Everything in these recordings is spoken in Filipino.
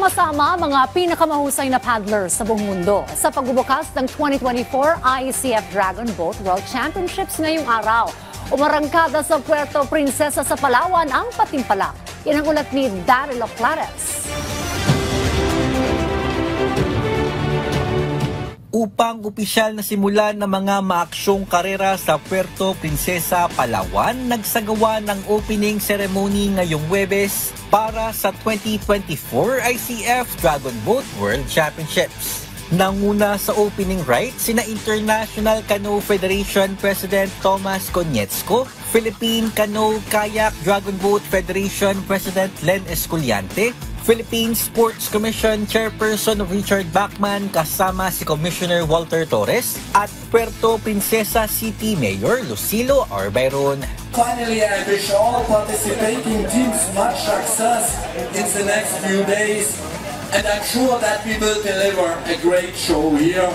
Sumasama ang mga pinakamahusay na paddlers sa buong mundo sa pagbubukas ng 2024 ICF Dragon Boat World Championships ngayong araw. Umarangkada sa Puerto Princesa sa Palawan ang patimpalak. Yan ang ulat ni Daryl Oclares. Upang opisyal na simulan ng mga maaksyong karera sa Puerto Princesa, Palawan, nagsagawa ng opening ceremony ngayong Huwebes para sa 2024 ICF Dragon Boat World Championships. Nanguna sa opening rites sina International Canoe Federation President Tomas Konietzko, Philippine Canoe Kayak Dragon Boat Federation President Len Esculiante, Philippine Sports Commission Chairperson Richard Bachman kasama si Commissioner Walter Torres at Puerto Princesa City Mayor Lucilo R. Byron. Finally, I wish all participating teams much success in the next few days, and I'm sure that we will deliver a great show here,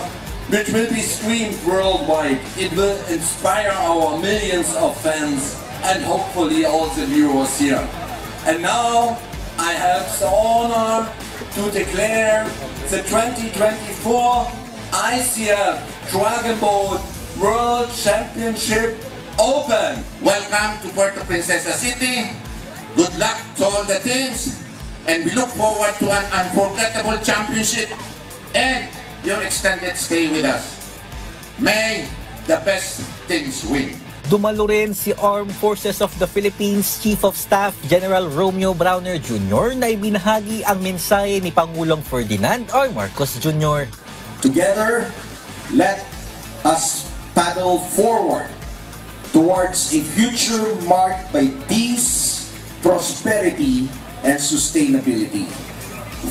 which will be streamed worldwide. It will inspire our millions of fans and hopefully also viewers here. And now, I have the honor to declare the 2024 ICF Dragon Boat World Championship open. Welcome to Puerto Princesa City. Good luck to all the teams, and we look forward to an unforgettable championship and your extended stay with us. May the best teams win. Dumalo rin si Armed Forces of the Philippines Chief of Staff General Romeo Browner Jr. na ibinahagi ang mensahe ni Pangulong Ferdinand R. Marcos Jr. Together, let us paddle forward towards a future marked by peace, prosperity, and sustainability.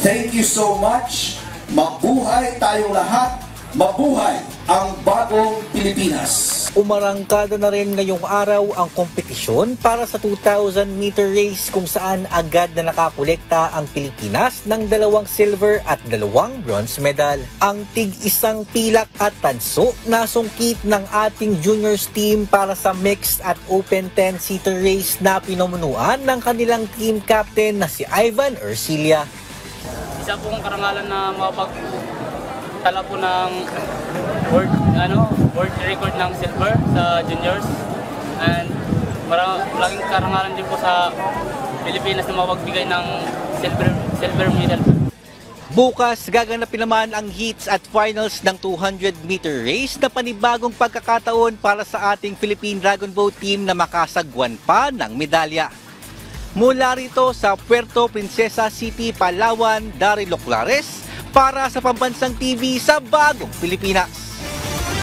Thank you so much. Mabuhay tayong lahat. Mabuhay ang bagong Pilipinas. Umarangkada na rin ngayong araw ang kompetisyon para sa 2,000-meter race kung saan agad na nakakolekta ang Pilipinas ng 2 silver at 2 bronze medal. Ang tig-isang pilak at tanso na sungkit ng ating juniors team para sa mixed at open 10-seater race na pinumunuan ng kanilang team captain na si Ivan Ercilia. Isa pong karangalan na makapagtala po ng world record ng silver sa juniors, and malaking karangalan din po sa Pilipinas na mapagbigay ng silver medal. Bukas, gaganapin naman ang heats at finals ng 200-meter race na panibagong pagkakataon para sa ating Philippine Dragon Boat team na makasagwan pa ng medalya. Mula rito sa Puerto Princesa City, Palawan, Daryl Oclares para sa Pambansang TV sa Bagong Pilipinas.